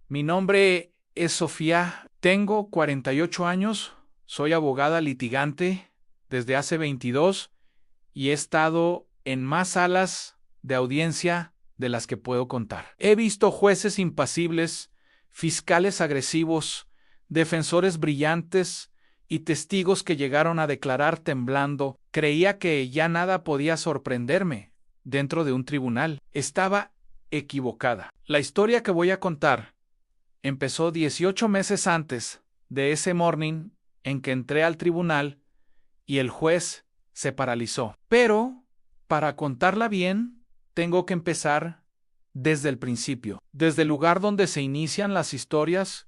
Mi nombre es Sofía, tengo 48 años, soy abogada litigante desde hace 22 y he estado en más salas de audiencia de las que puedo contar. He visto jueces impasibles, fiscales agresivos, defensores brillantes y testigos que llegaron a declarar temblando. Creía que ya nada podía sorprenderme dentro de un tribunal. Estaba equivocada. La historia que voy a contar empezó 18 meses antes de ese morning en que entré al tribunal y el juez se paralizó. Pero, para contarla bien, tengo que empezar desde el principio, desde el lugar donde se inician las historias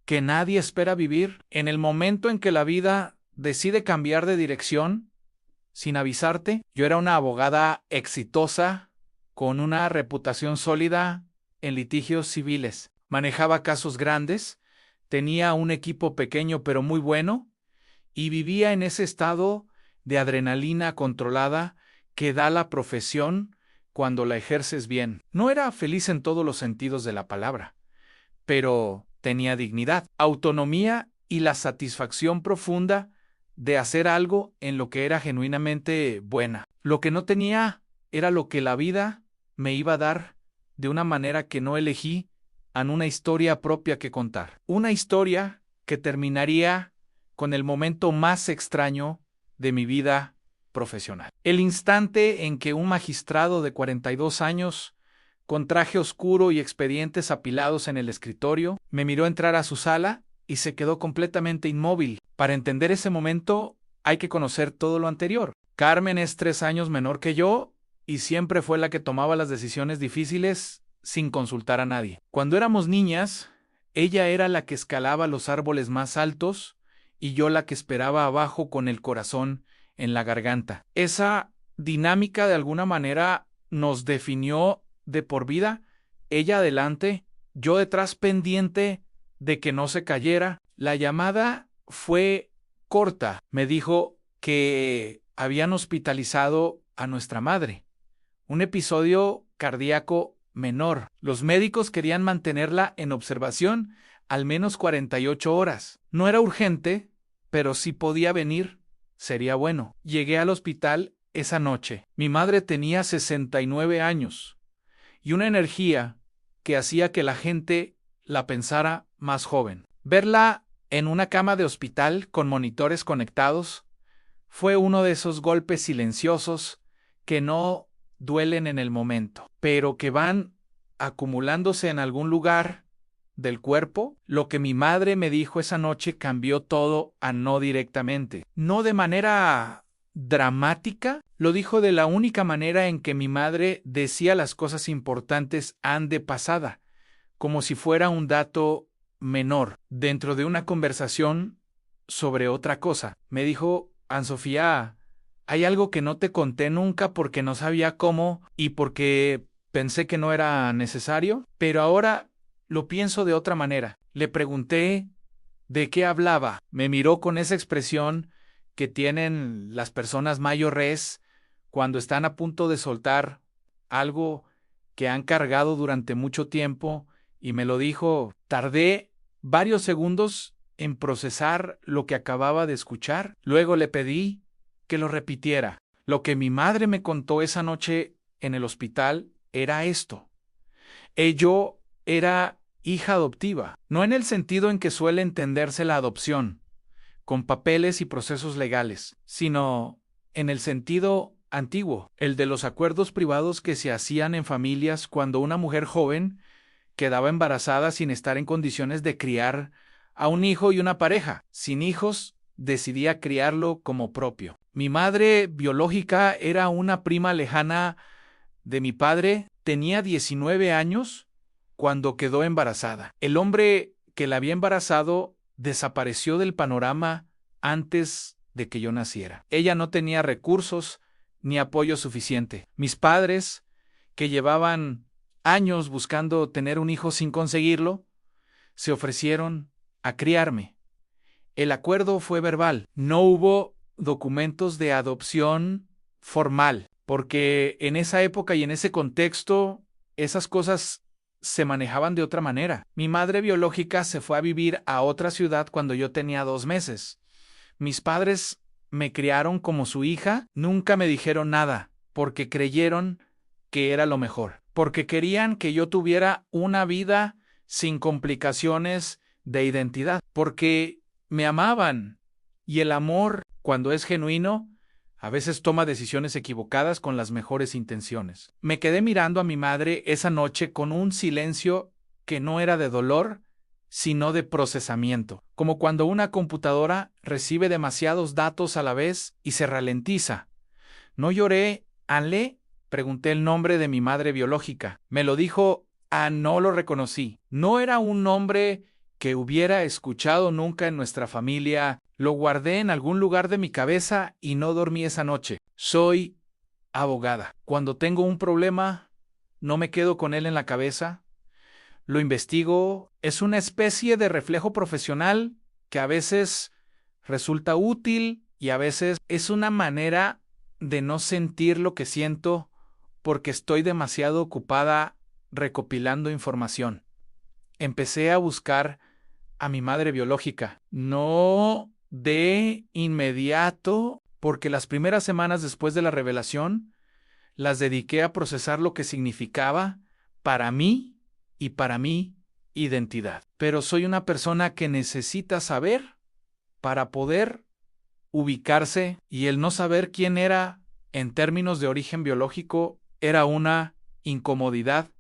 que nadie espera vivir, en el momento en que la vida decide cambiar de dirección, sin avisarte. Yo era una abogada exitosa, con una reputación sólida en litigios civiles. Manejaba casos grandes, tenía un equipo pequeño pero muy bueno, y vivía en ese estado de adrenalina controlada que da la profesión cuando la ejerces bien. No era feliz en todos los sentidos de la palabra, pero tenía dignidad, autonomía y la satisfacción profunda de hacer algo en lo que era genuinamente buena. Lo que no tenía era lo que la vida me iba a dar de una manera que no elegí, en una historia propia que contar. Una historia que terminaría con el momento más extraño de mi vida profesional. El instante en que un magistrado de 42 años, con traje oscuro y expedientes apilados en el escritorio, me miró entrar a su sala y se quedó completamente inmóvil. Para entender ese momento hay que conocer todo lo anterior. Carmen es 3 años menor que yo y siempre fue la que tomaba las decisiones difíciles sin consultar a nadie. Cuando éramos niñas, ella era la que escalaba los árboles más altos y yo la que esperaba abajo con el corazón en la garganta. Esa dinámica de alguna manera nos definió de por vida, ella adelante, yo detrás pendiente de que no se cayera. La llamada fue corta. Me dijo que habían hospitalizado a nuestra madre. Un episodio cardíaco menor. Los médicos querían mantenerla en observación al menos 48 horas. No era urgente, pero si podía venir, sería bueno. Llegué al hospital esa noche. Mi madre tenía 69 años y una energía que hacía que la gente la pensara más joven. Verla en una cama de hospital con monitores conectados fue uno de esos golpes silenciosos que no duelen en el momento, pero que van acumulándose en algún lugar del cuerpo. Lo que mi madre me dijo esa noche cambió todo a no directamente. No de manera dramática, lo dijo de la única manera en que mi madre decía las cosas importantes de pasada, como si fuera un dato menor, dentro de una conversación sobre otra cosa. Me dijo: Sofía, hay algo que no te conté nunca porque no sabía cómo y porque pensé que no era necesario, pero ahora lo pienso de otra manera. Le pregunté de qué hablaba. Me miró con esa expresión que tienen las personas mayores cuando están a punto de soltar algo que han cargado durante mucho tiempo, y me lo dijo. Tardé varios segundos en procesar lo que acababa de escuchar. Luego le pedí que lo repitiera. Lo que mi madre me contó esa noche en el hospital era esto. Yo era hija adoptiva, no en el sentido en que suele entenderse la adopción, con papeles y procesos legales, sino en el sentido antiguo, el de los acuerdos privados que se hacían en familias cuando una mujer joven quedaba embarazada sin estar en condiciones de criar a un hijo, y una pareja sin hijos decidía criarlo como propio. Mi madre biológica era una prima lejana de mi padre, tenía 19 años cuando quedó embarazada. El hombre que la había embarazado desapareció del panorama antes de que yo naciera. Ella no tenía recursos ni apoyo suficiente. Mis padres, que llevaban años buscando tener un hijo sin conseguirlo, se ofrecieron a criarme. El acuerdo fue verbal. No hubo documentos de adopción formal, porque en esa época y en ese contexto esas cosas se manejaban de otra manera. Mi madre biológica se fue a vivir a otra ciudad cuando yo tenía 2 meses. Mis padres me criaron como su hija, nunca me dijeron nada, porque creyeron que era lo mejor, porque querían que yo tuviera una vida sin complicaciones de identidad, porque me amaban, y el amor, cuando es genuino, a veces toma decisiones equivocadas con las mejores intenciones. Me quedé mirando a mi madre esa noche con un silencio que no era de dolor, sino de procesamiento, como cuando una computadora recibe demasiados datos a la vez y se ralentiza. No lloré, Ale, pregunté el nombre de mi madre biológica. Me lo dijo, no lo reconocí. No era un nombre que hubiera escuchado nunca en nuestra familia. Lo guardé en algún lugar de mi cabeza y no dormí esa noche. Soy abogada. Cuando tengo un problema, no me quedo con él en la cabeza. Lo investigo. Es una especie de reflejo profesional que a veces resulta útil y a veces es una manera de no sentir lo que siento porque estoy demasiado ocupada recopilando información. Empecé a buscar a mi madre biológica. No de inmediato, porque las primeras semanas después de la revelación las dediqué a procesar lo que significaba para mí y para mi identidad. Pero soy una persona que necesita saber para poder ubicarse, y el no saber quién era en términos de origen biológico era una incomodidad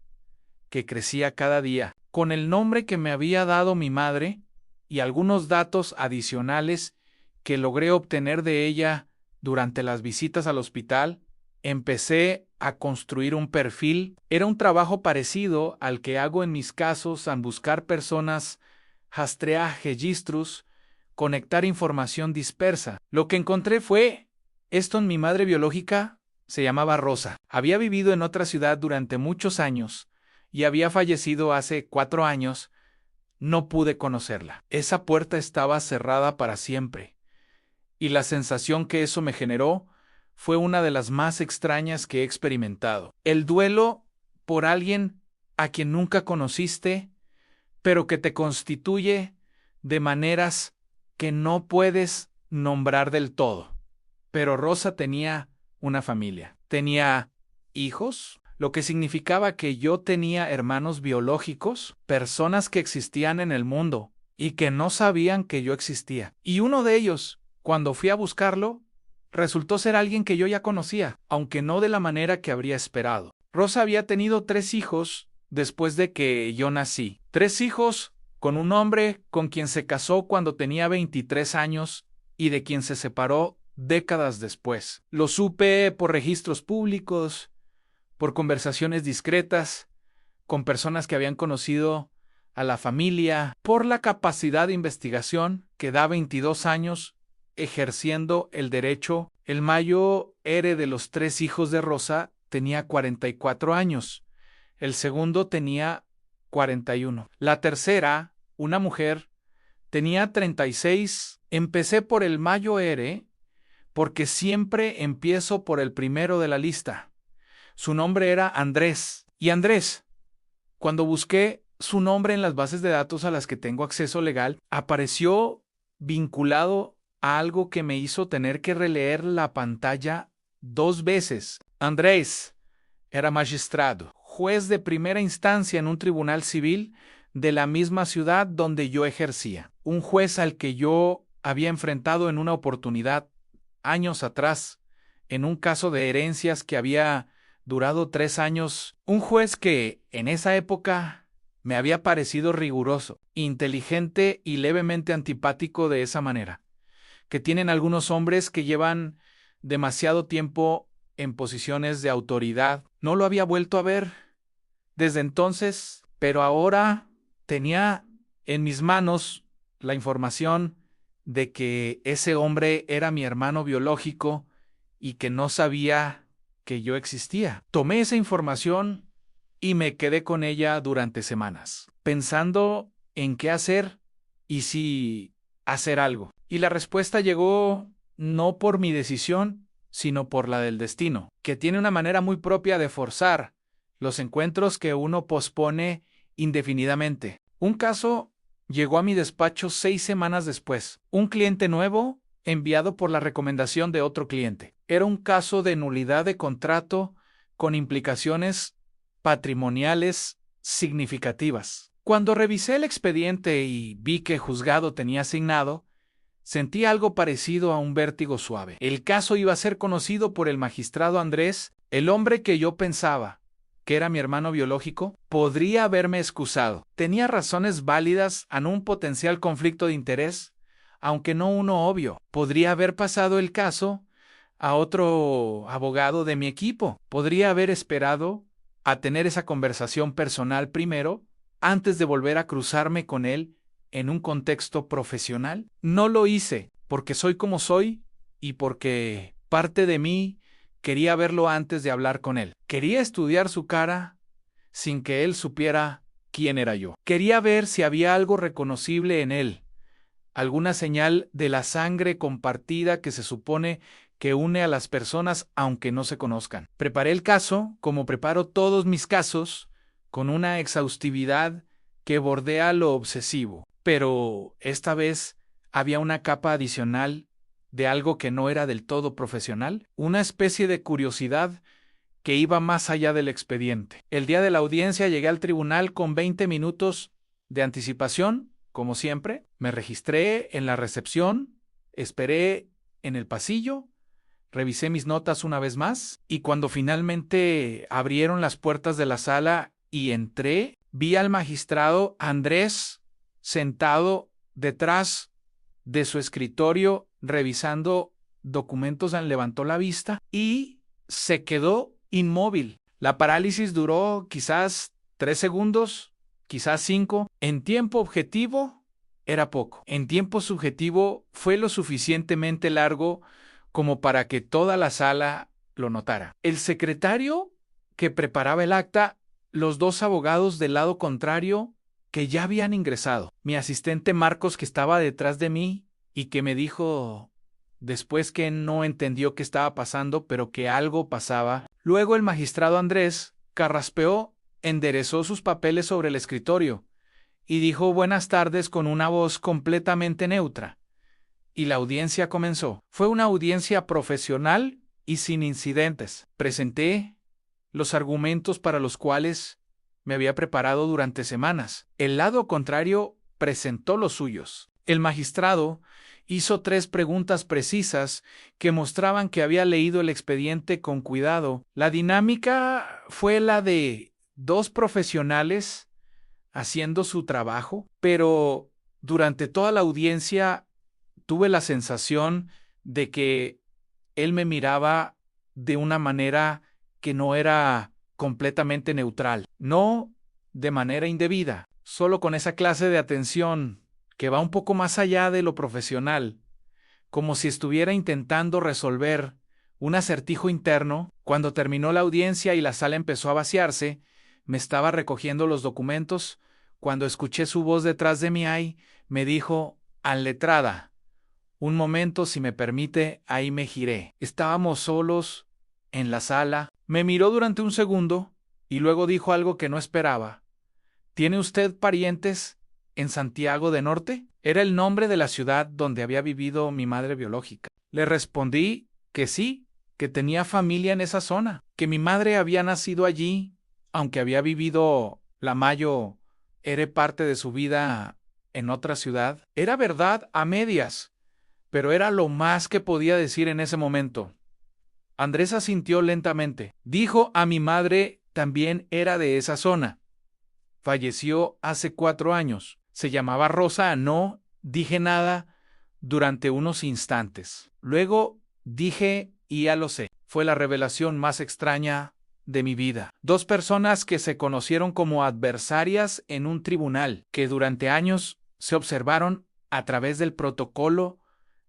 que crecía cada día. Con el nombre que me había dado mi madre y algunos datos adicionales que logré obtener de ella durante las visitas al hospital, empecé a construir un perfil. Era un trabajo parecido al que hago en mis casos al buscar personas, rastrear registros, conectar información dispersa. Lo que encontré fue esto en mi madre biológica. Se llamaba Rosa. Había vivido en otra ciudad durante muchos años y había fallecido hace 4 años. No pude conocerla. Esa puerta estaba cerrada para siempre. Y la sensación que eso me generó fue una de las más extrañas que he experimentado. El duelo por alguien a quien nunca conociste, pero que te constituye de maneras que no puedes nombrar del todo. Pero Rosa tenía una familia. Tenía hijos, lo que significaba que yo tenía hermanos biológicos, personas que existían en el mundo y que no sabían que yo existía. Y uno de ellos, cuando fui a buscarlo, resultó ser alguien que yo ya conocía, aunque no de la manera que habría esperado. Rosa había tenido 3 hijos después de que yo nací. 3 hijos con un hombre con quien se casó cuando tenía 23 años y de quien se separó décadas después. Lo supe por registros públicos, por conversaciones discretas, con personas que habían conocido a la familia, por la capacidad de investigación que da 22 años ejerciendo el derecho. El mayor de los 3 hijos de Rosa tenía 44 años. El segundo tenía 41. La tercera, una mujer, tenía 36. Empecé por el mayor porque siempre empiezo por el primero de la lista. Su nombre era Andrés. Y Andrés, cuando busqué su nombre en las bases de datos a las que tengo acceso legal, apareció vinculado a algo que me hizo tener que releer la pantalla 2 veces. Andrés era magistrado, juez de primera instancia en un tribunal civil de la misma ciudad donde yo ejercía. Un juez al que yo había enfrentado en una oportunidad años atrás, en un caso de herencias que había durado 3 años. Un juez que, en esa época, me había parecido riguroso, inteligente y levemente antipático de esa manera, que tienen algunos hombres que llevan demasiado tiempo en posiciones de autoridad. No lo había vuelto a ver desde entonces, pero ahora tenía en mis manos la información de que ese hombre era mi hermano biológico y que no sabía que yo existía. Tomé esa información y me quedé con ella durante semanas, pensando en qué hacer y si hacer algo. Y la respuesta llegó no por mi decisión, sino por la del destino, que tiene una manera muy propia de forzar los encuentros que uno pospone indefinidamente. Un caso llegó a mi despacho 6 semanas después. Un cliente nuevo enviado por la recomendación de otro cliente. Era un caso de nulidad de contrato con implicaciones patrimoniales significativas. Cuando revisé el expediente y vi que el juzgado tenía asignado, sentí algo parecido a un vértigo suave. El caso iba a ser conocido por el magistrado Andrés, el hombre que yo pensaba que era mi hermano biológico. Podría haberme excusado. Tenía razones válidas a un potencial conflicto de interés, aunque no uno obvio. Podría haber pasado el caso a otro abogado de mi equipo. Podría haber esperado a tener esa conversación personal primero, antes de volver a cruzarme con él en un contexto profesional. No lo hice porque soy como soy y porque parte de mí quería verlo antes de hablar con él. Quería estudiar su cara sin que él supiera quién era yo. Quería ver si había algo reconocible en él, alguna señal de la sangre compartida que se supone que une a las personas aunque no se conozcan. Preparé el caso, como preparo todos mis casos, con una exhaustividad que bordea lo obsesivo. Pero esta vez había una capa adicional de algo que no era del todo profesional, una especie de curiosidad que iba más allá del expediente. El día de la audiencia llegué al tribunal con 20 minutos de anticipación, como siempre. Me registré en la recepción, esperé en el pasillo, revisé mis notas una vez más y cuando finalmente abrieron las puertas de la sala y entré, vi al magistrado Andrés sentado detrás de su escritorio revisando documentos. Levantó la vista y se quedó inmóvil. La parálisis duró quizás 3 segundos, quizás 5. En tiempo objetivo era poco. En tiempo subjetivo fue lo suficientemente largo como para que toda la sala lo notara. El secretario que preparaba el acta, los 2 abogados del lado contrario que ya habían ingresado, mi asistente Marcos que estaba detrás de mí y que me dijo después que no entendió qué estaba pasando, pero que algo pasaba. Luego el magistrado Andrés carraspeó, enderezó sus papeles sobre el escritorio y dijo buenas tardes con una voz completamente neutra. Y la audiencia comenzó. Fue una audiencia profesional y sin incidentes. Presenté los argumentos para los cuales me había preparado durante semanas. El lado contrario presentó los suyos. El magistrado hizo 3 preguntas precisas que mostraban que había leído el expediente con cuidado. La dinámica fue la de 2 profesionales haciendo su trabajo, pero durante toda la audiencia tuve la sensación de que él me miraba de una manera que no era completamente neutral, no de manera indebida, solo con esa clase de atención que va un poco más allá de lo profesional, como si estuviera intentando resolver un acertijo interno. Cuando terminó la audiencia y la sala empezó a vaciarse, me estaba recogiendo los documentos, cuando escuché su voz detrás de mí, me dijo, «Anletrada, un momento, si me permite». Ahí me giré. Estábamos solos en la sala. Me miró durante un segundo y luego dijo algo que no esperaba. «¿Tiene usted parientes en Santiago de Norte?» Era el nombre de la ciudad donde había vivido mi madre biológica. Le respondí que sí, que tenía familia en esa zona, que mi madre había nacido allí, aunque había vivido la mayor parte de su vida en otra ciudad. Era verdad a medias, pero era lo más que podía decir en ese momento. Andrés asintió lentamente. Dijo a mi madre también era de esa zona. Falleció hace 4 años. Se llamaba Rosa. No dije nada durante unos instantes. Luego dije, y ya lo sé. Fue la revelación más extraña de mi vida. 2 personas que se conocieron como adversarias en un tribunal, que durante años se observaron a través del protocolo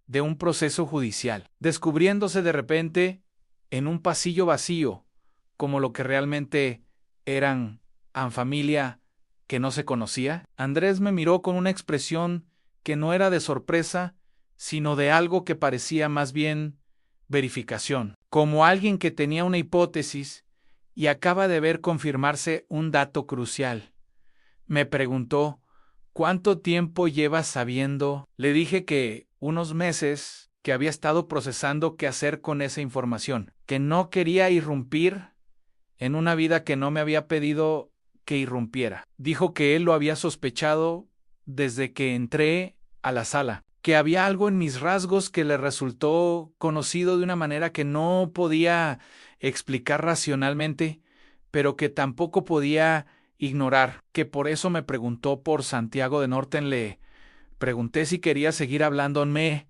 de un proceso judicial, descubriéndose de repente en un pasillo vacío, como lo que realmente eran en familia que no se conocía. Andrés me miró con una expresión que no era de sorpresa, sino de algo que parecía más bien verificación, como alguien que tenía una hipótesis y acaba de ver confirmarse un dato crucial. Me preguntó, ¿cuánto tiempo llevas sabiendo? Le dije que unos meses, que había estado procesando qué hacer con esa información, que no quería irrumpir en una vida que no me había pedido que irrumpiera. Dijo que él lo había sospechado desde que entré a la sala, que había algo en mis rasgos que le resultó conocido de una manera que no podía explicar racionalmente, pero que tampoco podía ignorar, que por eso me preguntó por Santiago de Norten. Le pregunté si quería seguir hablándome.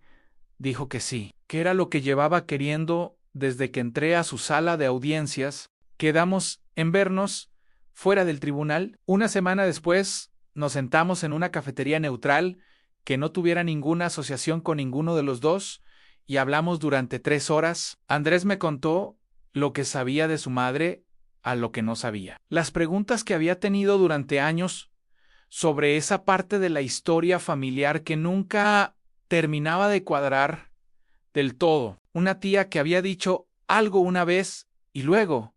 Dijo que sí, que era lo que llevaba queriendo desde que entré a su sala de audiencias. Quedamos en vernos fuera del tribunal. Una semana después nos sentamos en una cafetería neutral que no tuviera ninguna asociación con ninguno de los dos y hablamos durante 3 horas. Andrés me contó lo que sabía de su madre a lo que no sabía. Las preguntas que había tenido durante años sobre esa parte de la historia familiar que nunca terminaba de cuadrar del todo. Una tía que había dicho algo una vez y luego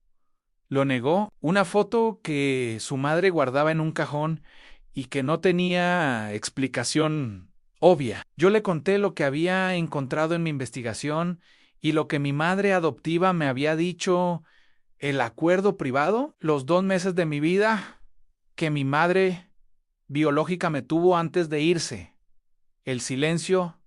lo negó. Una foto que su madre guardaba en un cajón y que no tenía explicación obvia. Yo le conté lo que había encontrado en mi investigación y lo que mi madre adoptiva me había dicho, el acuerdo privado, los 2 meses de mi vida que mi madre biológica me tuvo antes de irse, el silencio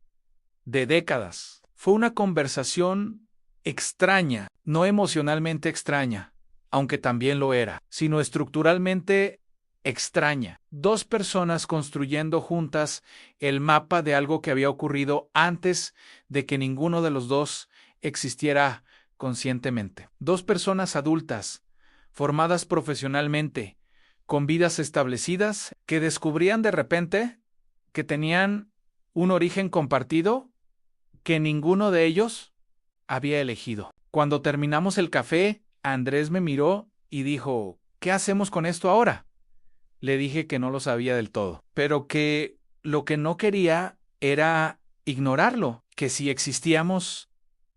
de décadas. Fue una conversación extraña, no emocionalmente extraña, aunque también lo era, sino estructuralmente extraña. 2 personas construyendo juntas el mapa de algo que había ocurrido antes de que ninguno de los dos existiera conscientemente. 2 personas adultas, formadas profesionalmente, con vidas establecidas, que descubrían de repente que tenían un origen compartido que ninguno de ellos había elegido. Cuando terminamos el café, Andrés me miró y dijo, ¿qué hacemos con esto ahora? Le dije que no lo sabía del todo, pero que lo que no quería era ignorarlo, que si existíamos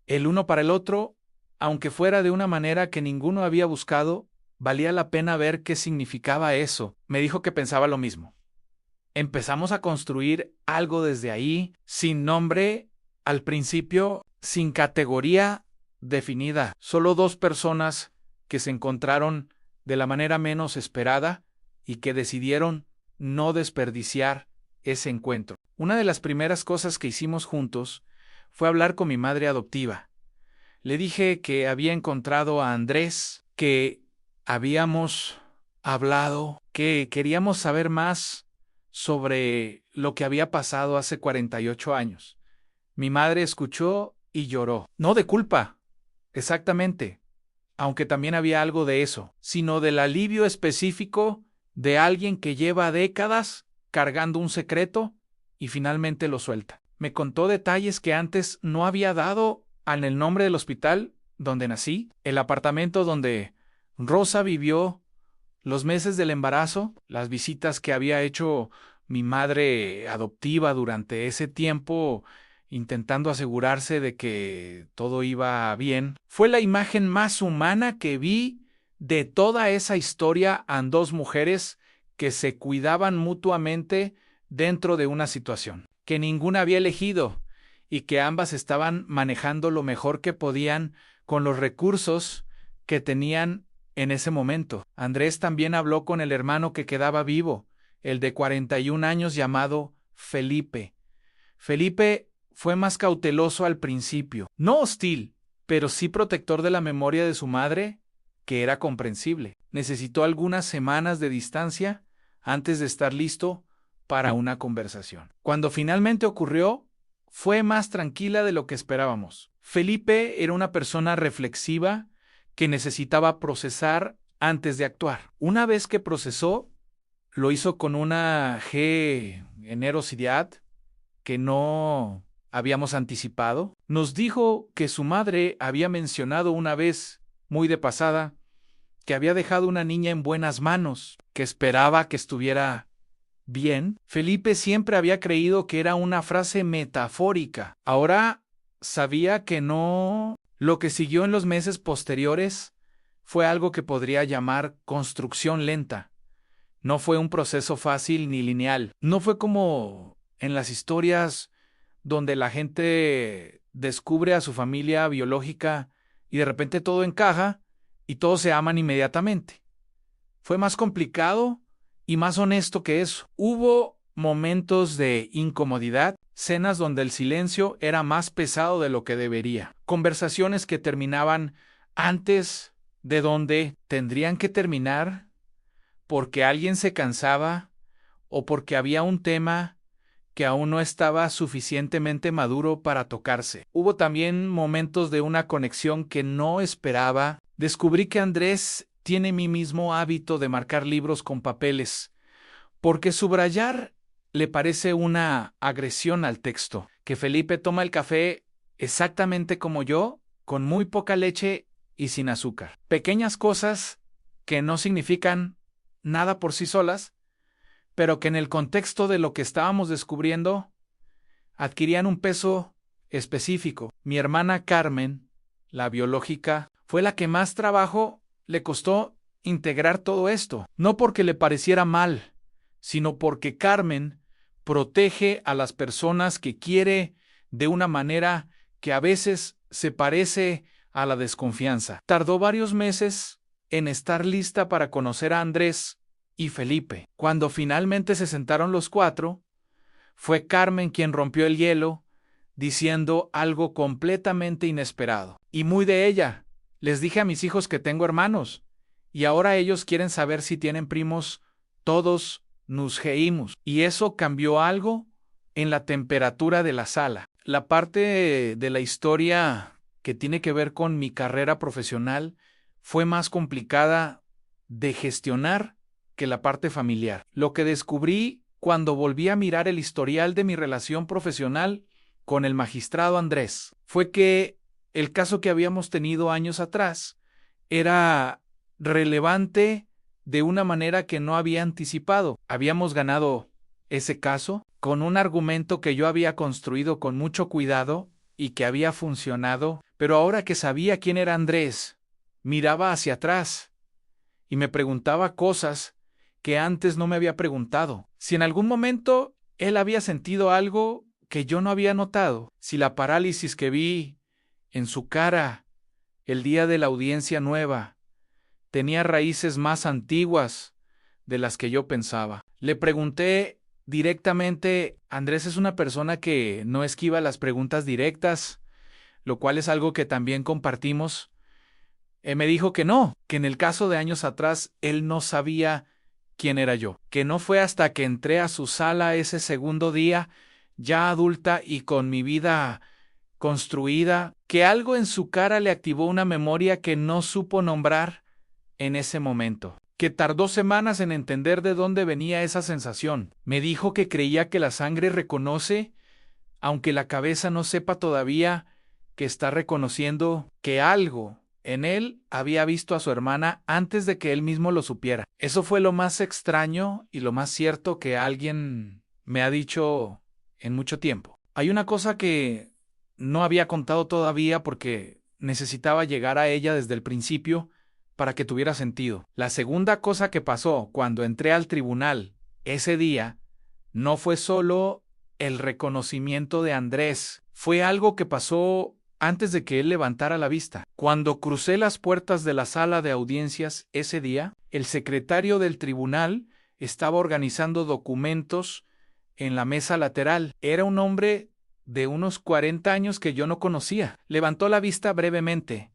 el uno para el otro, aunque fuera de una manera que ninguno había buscado, valía la pena ver qué significaba eso. Me dijo que pensaba lo mismo. Empezamos a construir algo desde ahí, sin nombre al principio, sin categoría definida. Solo 2 personas que se encontraron de la manera menos esperada y que decidieron no desperdiciar ese encuentro. Una de las primeras cosas que hicimos juntos fue hablar con mi madre adoptiva. Le dije que había encontrado a Andrés, que habíamos hablado, que queríamos saber más sobre lo que había pasado hace 48 años. Mi madre escuchó y lloró. No de culpa, exactamente, aunque también había algo de eso, sino del alivio específico de alguien que lleva décadas cargando un secreto y finalmente lo suelta. Me contó detalles que antes no había dado en el nombre del hospital donde nací, el apartamento donde Rosa vivió los meses del embarazo, las visitas que había hecho mi madre adoptiva durante ese tiempo, intentando asegurarse de que todo iba bien. Fue la imagen más humana que vi de toda esa historia en 2 mujeres que se cuidaban mutuamente dentro de una situación que ninguna había elegido y que ambas estaban manejando lo mejor que podían con los recursos que tenían en ese momento. Andrés también habló con el hermano que quedaba vivo, el de 41 años llamado Felipe. Felipe fue más cauteloso al principio, no hostil, pero sí protector de la memoria de su madre, que era comprensible. Necesitó algunas semanas de distancia antes de estar listo para una conversación. Cuando finalmente ocurrió, fue más tranquila de lo que esperábamos. Felipe era una persona reflexiva que necesitaba procesar antes de actuar. Una vez que procesó, lo hizo con una generosidad que no habíamos anticipado. Nos dijo que su madre había mencionado una vez, muy de pasada, que había dejado una niña en buenas manos, que esperaba que estuviera bien. Felipe siempre había creído que era una frase metafórica. Ahora sabía que no. Lo que siguió en los meses posteriores fue algo que podría llamar construcción lenta. No fue un proceso fácil ni lineal. No fue como en las historias donde la gente descubre a su familia biológica y de repente todo encaja y todos se aman inmediatamente. Fue más complicado y más honesto que eso. Hubo momentos de incomodidad, cenas donde el silencio era más pesado de lo que debería, conversaciones que terminaban antes de donde tendrían que terminar porque alguien se cansaba o porque había un tema que aún no estaba suficientemente maduro para tocarse. Hubo también momentos de una conexión que no esperaba. Descubrí que Andrés tiene mi mismo hábito de marcar libros con papeles, porque subrayar le parece una agresión al texto. Que Felipe toma el café exactamente como yo, con muy poca leche y sin azúcar. Pequeñas cosas que no significan nada por sí solas, pero que en el contexto de lo que estábamos descubriendo adquirían un peso específico. Mi hermana Carmen, la biológica, fue la que más trabajo le costó integrar todo esto, no porque le pareciera mal, sino porque Carmen protege a las personas que quiere de una manera que a veces se parece a la desconfianza. Tardó varios meses en estar lista para conocer a Andrés y Felipe. Cuando finalmente se sentaron los cuatro, fue Carmen quien rompió el hielo, diciendo algo completamente inesperado. Y muy de ella. Les dije a mis hijos que tengo hermanos, y ahora ellos quieren saber si tienen primos. Todos nos reímos. Y eso cambió algo en la temperatura de la sala. La parte de la historia que tiene que ver con mi carrera profesional fue más complicada de gestionar que la parte familiar. Lo que descubrí cuando volví a mirar el historial de mi relación profesional con el magistrado Andrés fue que el caso que habíamos tenido años atrás era relevante de una manera que no había anticipado. Habíamos ganado ese caso con un argumento que yo había construido con mucho cuidado y que había funcionado, pero ahora que sabía quién era Andrés, miraba hacia atrás y me preguntaba cosas que antes no me había preguntado. Si en algún momento él había sentido algo que yo no había notado, si la parálisis que vi en su cara el día de la audiencia nueva tenía raíces más antiguas de las que yo pensaba. Le pregunté directamente. Andrés es una persona que no esquiva las preguntas directas, lo cual es algo que también compartimos. Me dijo que no, que en el caso de años atrás él no sabía quién era yo, que no fue hasta que entré a su sala ese segundo día, ya adulta y con mi vida construida, que algo en su cara le activó una memoria que no supo nombrar en ese momento, que tardó semanas en entender de dónde venía esa sensación. Me dijo que creía que la sangre reconoce, aunque la cabeza no sepa todavía que está reconociendo que algo en él había visto a su hermana antes de que él mismo lo supiera. Eso fue lo más extraño y lo más cierto que alguien me ha dicho en mucho tiempo. Hay una cosa que no había contado todavía porque necesitaba llegar a ella desde el principio para que tuviera sentido. La segunda cosa que pasó cuando entré al tribunal ese día no fue solo el reconocimiento de Andrés, fue algo que pasó antes de que él levantara la vista. Cuando crucé las puertas de la sala de audiencias ese día, el secretario del tribunal estaba organizando documentos en la mesa lateral. Era un hombre de unos 40 años que yo no conocía. Levantó la vista brevemente,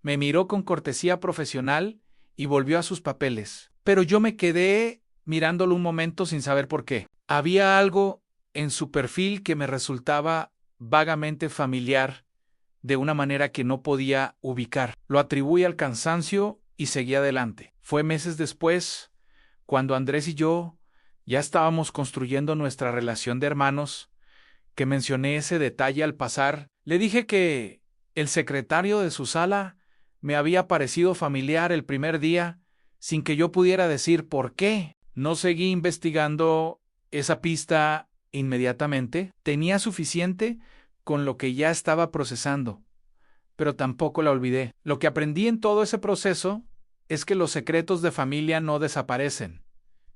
me miró con cortesía profesional y volvió a sus papeles. Pero yo me quedé mirándolo un momento sin saber por qué. Había algo en su perfil que me resultaba vagamente familiar, de una manera que no podía ubicar. Lo atribuí al cansancio y seguí adelante. Fue meses después, cuando Andrés y yo ya estábamos construyendo nuestra relación de hermanos, que mencioné ese detalle al pasar. Le dije que el secretario de su sala me había parecido familiar el primer día, sin que yo pudiera decir por qué. No seguí investigando esa pista inmediatamente. Tenía suficiente con lo que ya estaba procesando, pero tampoco la olvidé. Lo que aprendí en todo ese proceso es que los secretos de familia no desaparecen,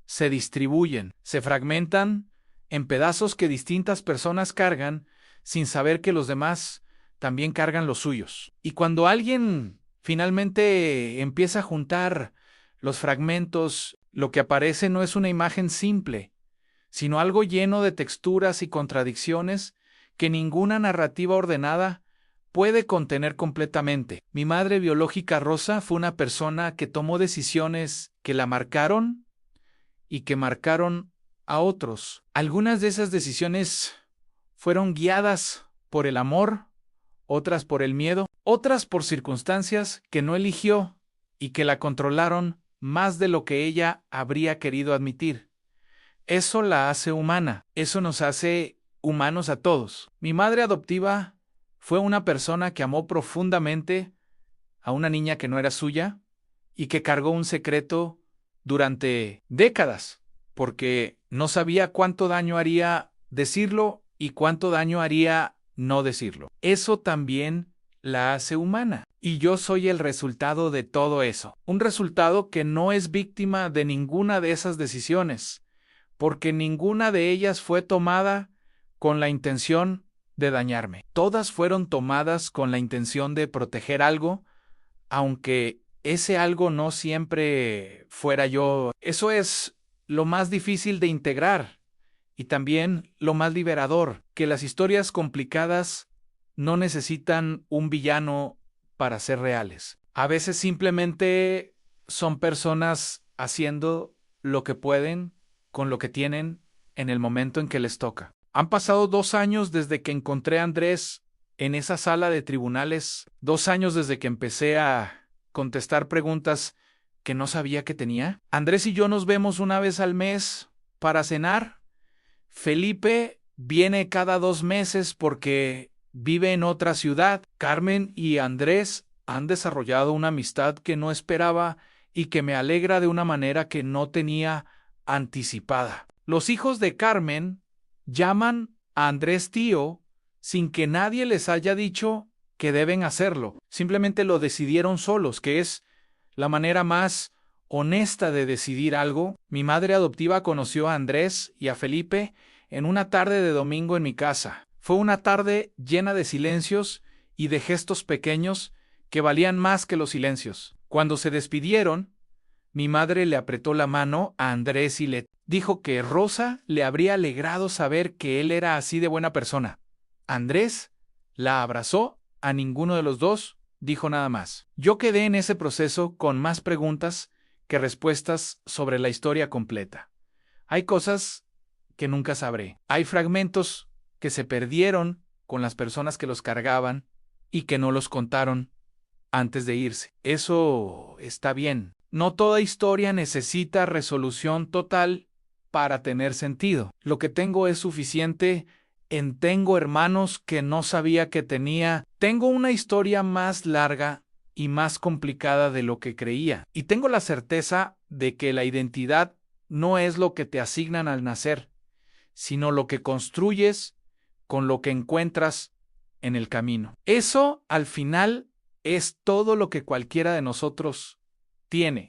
se distribuyen, se fragmentan en pedazos que distintas personas cargan sin saber que los demás también cargan los suyos. Y cuando alguien finalmente empieza a juntar los fragmentos, lo que aparece no es una imagen simple, sino algo lleno de texturas y contradicciones que ninguna narrativa ordenada puede contener completamente. Mi madre biológica Rosa fue una persona que tomó decisiones que la marcaron y que marcaron a otros. Algunas de esas decisiones fueron guiadas por el amor, otras por el miedo, otras por circunstancias que no eligió y que la controlaron más de lo que ella habría querido admitir. Eso la hace humana, eso nos hace humanos a todos. Mi madre adoptiva fue una persona que amó profundamente a una niña que no era suya y que cargó un secreto durante décadas, porque no sabía cuánto daño haría decirlo y cuánto daño haría no decirlo. Eso también la hace humana. Y yo soy el resultado de todo eso. Un resultado que no es víctima de ninguna de esas decisiones, porque ninguna de ellas fue tomada con la intención de dañarme. Todas fueron tomadas con la intención de proteger algo, aunque ese algo no siempre fuera yo. Eso es lo más difícil de integrar y también lo más liberador, que las historias complicadas no necesitan un villano para ser reales. A veces simplemente son personas haciendo lo que pueden con lo que tienen en el momento en que les toca. Han pasado 2 años desde que encontré a Andrés en esa sala de tribunales, 2 años desde que empecé a contestar preguntas que no sabía que tenía. Andrés y yo nos vemos una vez al mes para cenar. Felipe viene cada 2 meses porque vive en otra ciudad. Carmen y Andrés han desarrollado una amistad que no esperaba y que me alegra de una manera que no tenía anticipada. Los hijos de Carmen llaman a Andrés tío sin que nadie les haya dicho que deben hacerlo. Simplemente lo decidieron solos, que es la manera más honesta de decidir algo. Mi madre adoptiva conoció a Andrés y a Felipe en una tarde de domingo en mi casa. Fue una tarde llena de silencios y de gestos pequeños que valían más que los silencios. Cuando se despidieron, mi madre le apretó la mano a Andrés y le dijo que Rosa le habría alegrado saber que él era así de buena persona. Andrés la abrazó, a ninguno de los dos dijo nada más. Yo quedé en ese proceso con más preguntas que respuestas sobre la historia completa. Hay cosas que nunca sabré. Hay fragmentos que se perdieron con las personas que los cargaban y que no los contaron antes de irse. Eso está bien. No toda historia necesita resolución total para tener sentido. Lo que tengo es suficiente en tengo hermanos que no sabía que tenía. Tengo una historia más larga y más complicada de lo que creía. Y tengo la certeza de que la identidad no es lo que te asignan al nacer, sino lo que construyes con lo que encuentras en el camino. Eso, al final, es todo lo que cualquiera de nosotros tiene.